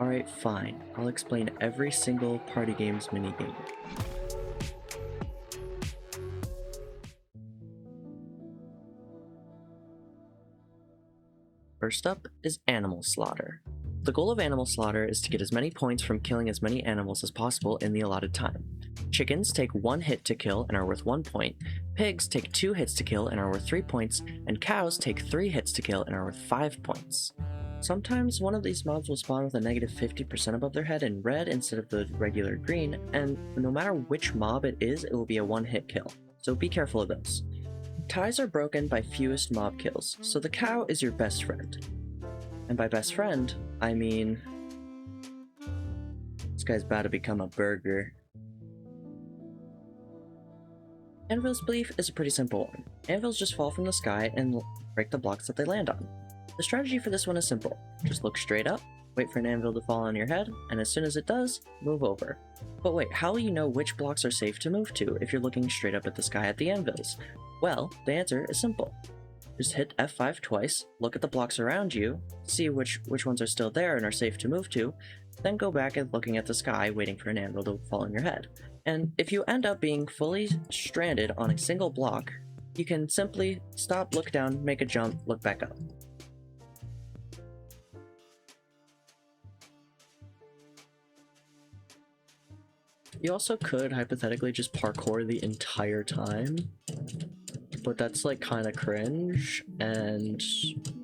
Alright, fine. I'll explain every single party game's minigame. First up is Animal Slaughter. The goal of Animal Slaughter is to get as many points from killing as many animals as possible in the allotted time. Chickens take 1 hit to kill and are worth 1 point, pigs take 2 hits to kill and are worth 3 points, and cows take 3 hits to kill and are worth 5 points. Sometimes one of these mobs will spawn with a negative 50% above their head in red instead of the regular green, and no matter which mob it is, it will be a 1-hit kill, so be careful of those. Ties are broken by fewest mob kills, so the cow is your best friend. And by best friend, I mean... this guy's about to become a burger. Anvil Spleef is a pretty simple one. Anvils just fall from the sky and break the blocks that they land on. The strategy for this one is simple. Just look straight up, wait for an anvil to fall on your head, and as soon as it does, move over. But wait, how will you know which blocks are safe to move to if you're looking straight up at the sky at the anvils? Well, the answer is simple. Just hit F5 twice, look at the blocks around you, see which ones are still there and are safe to move to, then go back and looking at the sky waiting for an anvil to fall on your head. And if you end up being fully stranded on a single block, you can simply stop, look down, make a jump, look back up. You also could hypothetically just parkour the entire time, but that's like kind of cringe and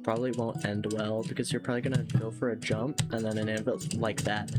probably won't end well because you're probably gonna go for a jump and then an anvil like that.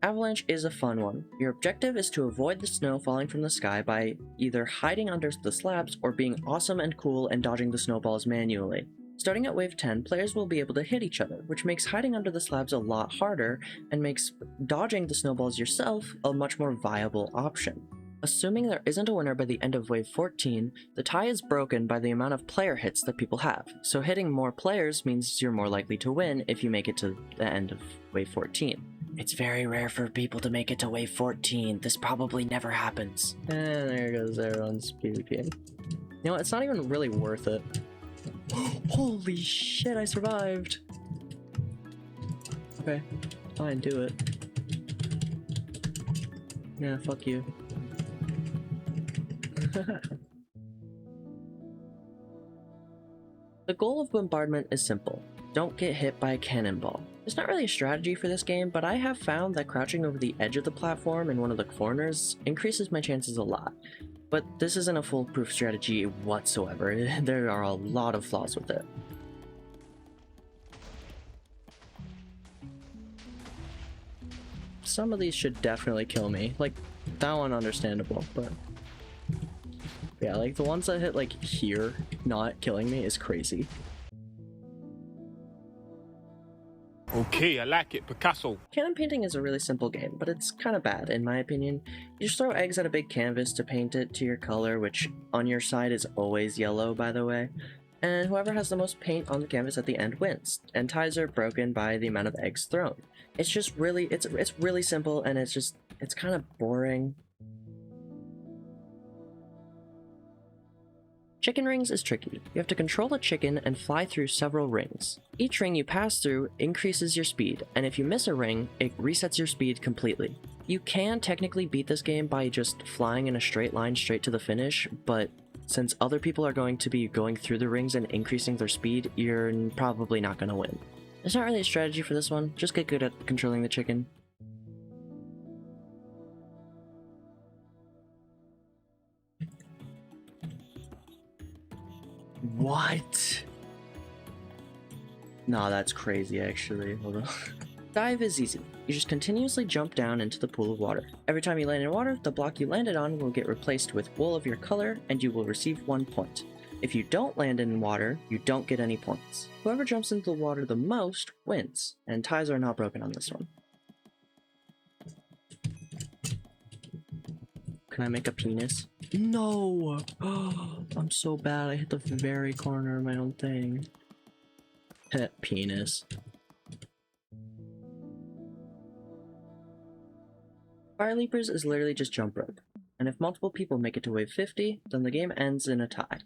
Avalanche is a fun one. Your objective is to avoid the snow falling from the sky by either hiding under the slabs or being awesome and cool and dodging the snowballs manually. Starting at wave 10, players will be able to hit each other, which makes hiding under the slabs a lot harder and makes dodging the snowballs yourself a much more viable option. Assuming there isn't a winner by the end of wave 14, the tie is broken by the amount of player hits that people have, so hitting more players means you're more likely to win if you make it to the end of wave 14. It's very rare for people to make it to wave 14, this probably never happens. And there goes everyone's PvPing. You know what, it's not even really worth it. Holy shit, I survived! Okay, fine, do it. Yeah, fuck you. The goal of Bombardment is simple. Don't get hit by a cannonball. It's not really a strategy for this game, but I have found that crouching over the edge of the platform in one of the corners increases my chances a lot. But this isn't a foolproof strategy whatsoever. There are a lot of flaws with it. Some of these should definitely kill me. Like, that one understandable, but... yeah, like the ones that hit like here, not killing me is crazy. Okay, I like it, Picasso. Cannon painting is a really simple game, but it's kind of bad in my opinion. You just throw eggs at a big canvas to paint it to your color, which on your side is always yellow, by the way. And whoever has the most paint on the canvas at the end wins, and ties are broken by the amount of eggs thrown. It's just really, it's really simple, and it's kind of boring. Chicken rings is tricky. You have to control a chicken and fly through several rings. Each ring you pass through increases your speed, and if you miss a ring, it resets your speed completely. You can technically beat this game by just flying in a straight line straight to the finish, but since other people are going to be going through the rings and increasing their speed, you're probably not going to win. There's not really a strategy for this one, just get good at controlling the chicken. What? Nah, that's crazy actually. Hold on. Dive is easy. You just continuously jump down into the pool of water. Every time you land in water, the block you landed on will get replaced with wool of your color and you will receive 1 point. If you don't land in water, you don't get any points. Whoever jumps into the water the most wins, and ties are not broken on this one. Can I make a penis? No! Oh, I'm so bad. I hit the very corner of my own thing. Penis. Fire Leapers is literally just jump rope, and if multiple people make it to wave 50, then the game ends in a tie.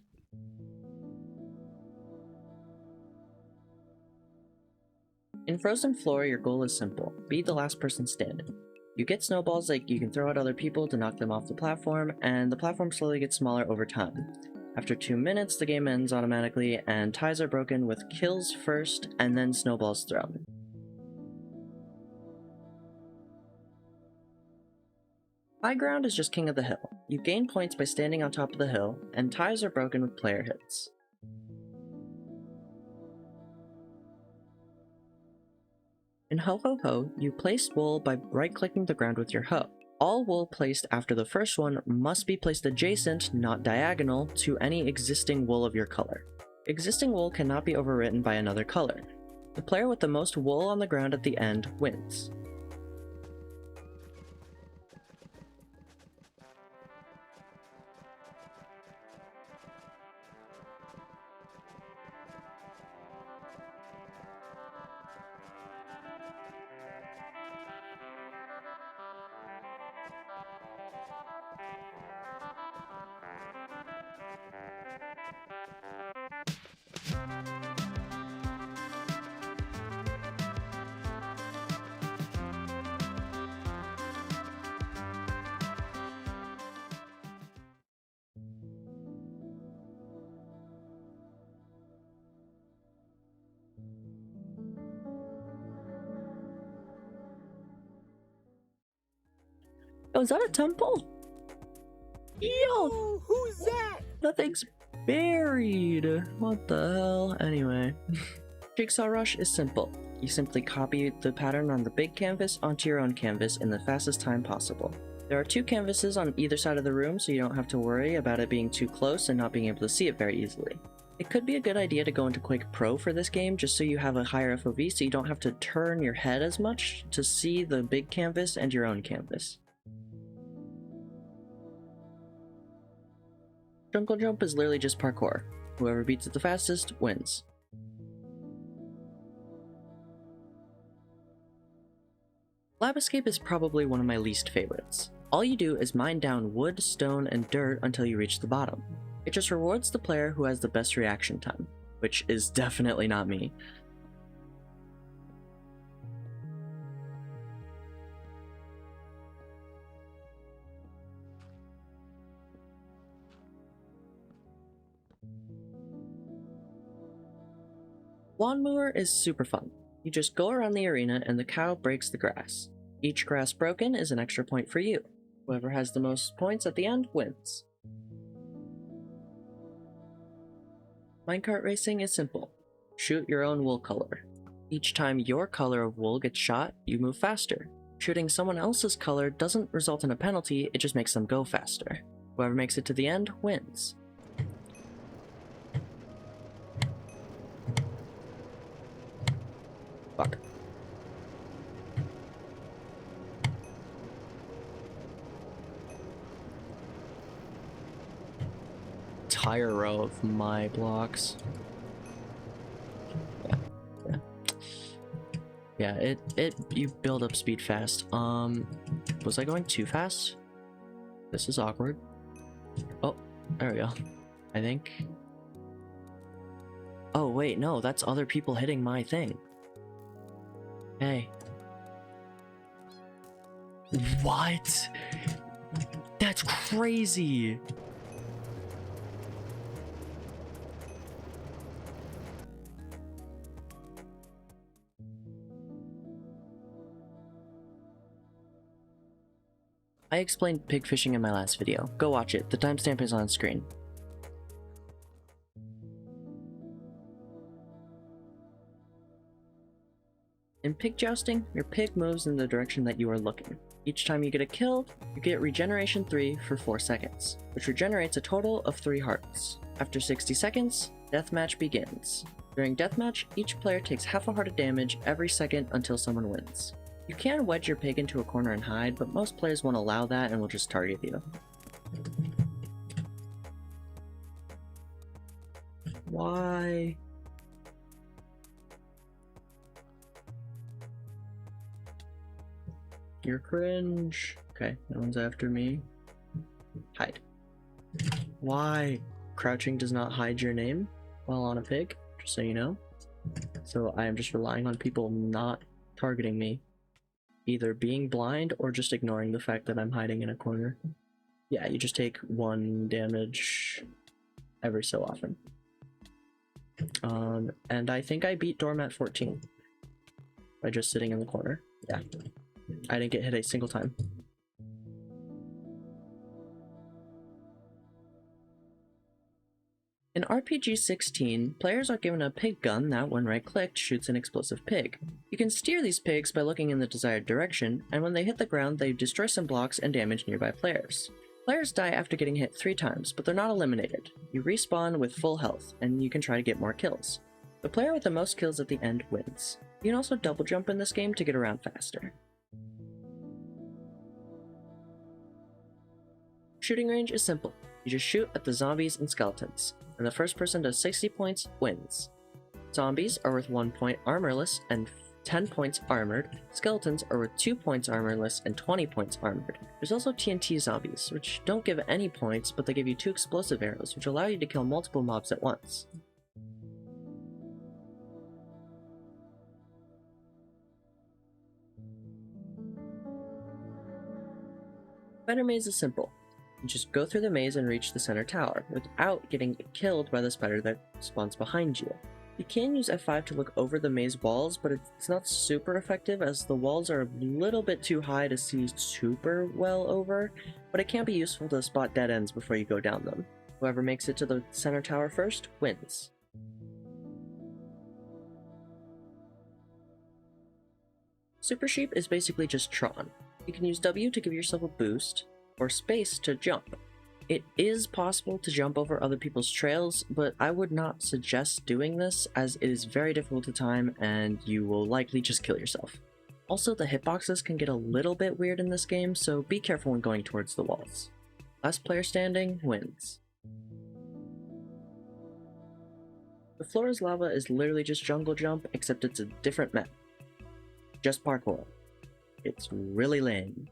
In Frozen Floor, your goal is simple. Be the last person standing. You get snowballs that you can throw at other people to knock them off the platform, and the platform slowly gets smaller over time. After 2 minutes, the game ends automatically, and ties are broken with kills first, and then snowballs thrown. High ground is just king of the hill. You gain points by standing on top of the hill, and ties are broken with player hits. In Hoe Hoe Hoe, you place wool by right-clicking the ground with your hoe. All wool placed after the first one must be placed adjacent, not diagonal, to any existing wool of your color. Existing wool cannot be overwritten by another color. The player with the most wool on the ground at the end wins. Oh, is that a temple? Yo! Who's that? That thing's buried! What the hell? Anyway. Jigsaw Rush is simple. You simply copy the pattern on the big canvas onto your own canvas in the fastest time possible. There are 2 canvases on either side of the room, so you don't have to worry about it being too close and not being able to see it very easily. It could be a good idea to go into Quake Pro for this game, just so you have a higher FOV so you don't have to turn your head as much to see the big canvas and your own canvas. Jungle Jump is literally just parkour. Whoever beats it the fastest wins. Lab Escape is probably one of my least favorites. All you do is mine down wood, stone, and dirt until you reach the bottom. It just rewards the player who has the best reaction time, which is definitely not me. Lawn Mower is super fun. You just go around the arena and the cow breaks the grass. Each grass broken is an extra point for you. Whoever has the most points at the end wins. Minecart Racing is simple. Shoot your own wool color. Each time your color of wool gets shot, you move faster. Shooting someone else's color doesn't result in a penalty, it just makes them go faster. Whoever makes it to the end wins. Fuck. Entire row of my blocks. Yeah, you build up speed fast. Was I going too fast? This is awkward. Oh, there we go. I think. Oh wait, no, that's other people hitting my thing. Hey. What? That's crazy. I explained pig fishing in my last video. Go watch it, the timestamp is on screen. In pig jousting, your pig moves in the direction that you are looking. Each time you get a kill, you get regeneration 3 for 4 seconds, which regenerates a total of 3 hearts. After 60 seconds, deathmatch begins. During deathmatch, each player takes half a heart of damage every second until someone wins. You can wedge your pig into a corner and hide, but most players won't allow that and will just target you. Why? You're cringe. Okay, no one's after me. Hide. Why? Crouching does not hide your name while on a pig, just so you know. So I am just relying on people not targeting me, either being blind or just ignoring the fact that I'm hiding in a corner. Yeah, you just take 1 damage every so often. And I think I beat Doormat 14 by just sitting in the corner. Yeah, I didn't get hit a single time. In RPG 16, players are given a pig gun that, when right-clicked, shoots an explosive pig. You can steer these pigs by looking in the desired direction, and when they hit the ground, they destroy some blocks and damage nearby players. Players die after getting hit 3 times, but they're not eliminated. You respawn with full health, and you can try to get more kills. The player with the most kills at the end wins. You can also double jump in this game to get around faster. Shooting range is simple. You just shoot at the zombies and skeletons, and the first person to 60 points wins. Zombies are worth 1 point armorless and 10 points armored. Skeletons are worth 2 points armorless and 20 points armored. There's also TNT zombies, which don't give any points, but they give you 2 explosive arrows, which allow you to kill multiple mobs at once. Spider maze is simple. You just go through the maze and reach the center tower, without getting killed by the spider that spawns behind you. You can use F5 to look over the maze walls, but it's not super effective as the walls are a little bit too high to see super well over, but it can be useful to spot dead ends before you go down them. Whoever makes it to the center tower first wins. Super Sheep is basically just Tron. You can use W to give yourself a boost, or space to jump. It is possible to jump over other people's trails, but I would not suggest doing this as it is very difficult to time and you will likely just kill yourself. Also, the hitboxes can get a little bit weird in this game, so be careful when going towards the walls. Last player standing wins. The floor is lava is literally just jungle jump, except it's a different map. Just parkour. It's really lame.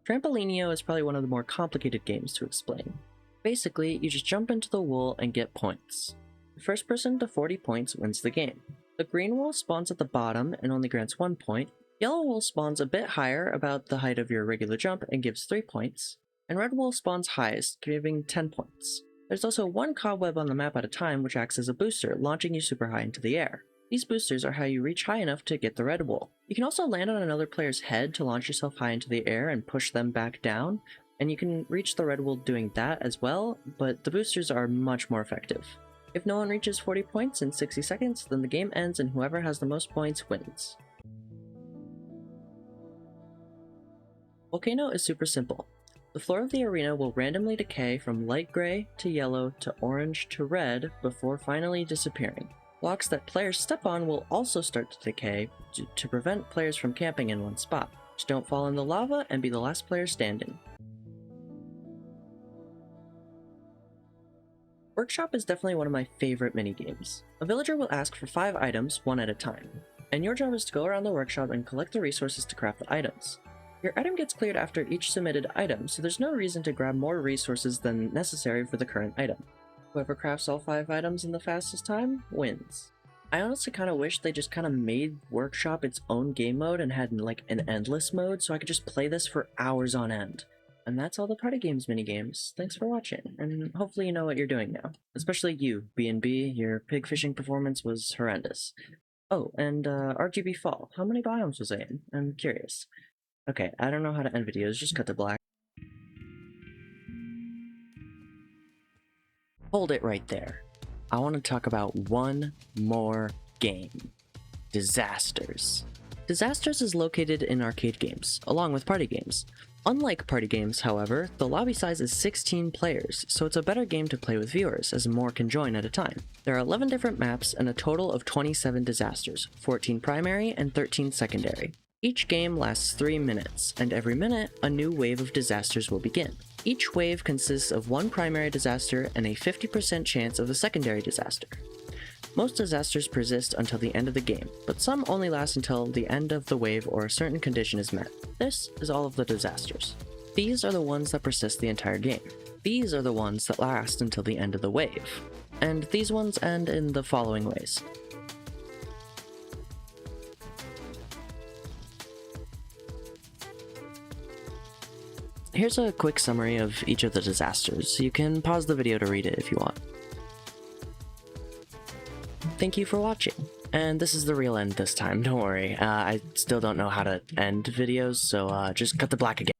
Trampolinio is probably one of the more complicated games to explain. Basically, you just jump into the wool and get points. The first person to 40 points wins the game. The green wool spawns at the bottom and only grants 1 point. Yellow wool spawns a bit higher, about the height of your regular jump, and gives 3 points. And red wool spawns highest, giving 10 points. There's also 1 cobweb on the map at a time, which acts as a booster, launching you super high into the air. These boosters are how you reach high enough to get the red wool. You can also land on another player's head to launch yourself high into the air and push them back down, and you can reach the red wool doing that as well, but the boosters are much more effective. If no one reaches 40 points in 60 seconds, then the game ends and whoever has the most points wins. Volcano is super simple. The floor of the arena will randomly decay from light gray to yellow to orange to red before finally disappearing. Blocks that players step on will also start to decay to prevent players from camping in one spot. Just don't fall in the lava and be the last player standing. Workshop is definitely one of my favorite minigames. A villager will ask for 5 items, 1 at a time, and your job is to go around the workshop and collect the resources to craft the items. Your item gets cleared after each submitted item, so there's no reason to grab more resources than necessary for the current item. Whoever crafts all 5 items in the fastest time wins. I honestly kind of wish they just kind of made Workshop its own game mode and had like an endless mode so I could just play this for hours on end. And that's all the party games minigames. Thanks for watching, and hopefully you know what you're doing now. Especially you, B&B, your pig fishing performance was horrendous. Oh, and RGB Fall, how many biomes was I in? I'm curious. Okay, I don't know how to end videos, just cut to black. Hold it right there. I want to talk about one more game. Disasters. Disasters is located in arcade games, along with party games. Unlike party games, however, the lobby size is 16 players, so it's a better game to play with viewers, as more can join at a time. There are 11 different maps and a total of 27 disasters, 14 primary and 13 secondary. Each game lasts 3 minutes, and every minute, a new wave of disasters will begin. Each wave consists of 1 primary disaster and a 50% chance of a secondary disaster. Most disasters persist until the end of the game, but some only last until the end of the wave or a certain condition is met. This is all of the disasters. These are the ones that persist the entire game. These are the ones that last until the end of the wave, and these ones end in the following ways. Here's a quick summary of each of the disasters. You can pause the video to read it if you want. Thank you for watching. And this is the real end this time, don't worry. I still don't know how to end videos, so just cut the black again.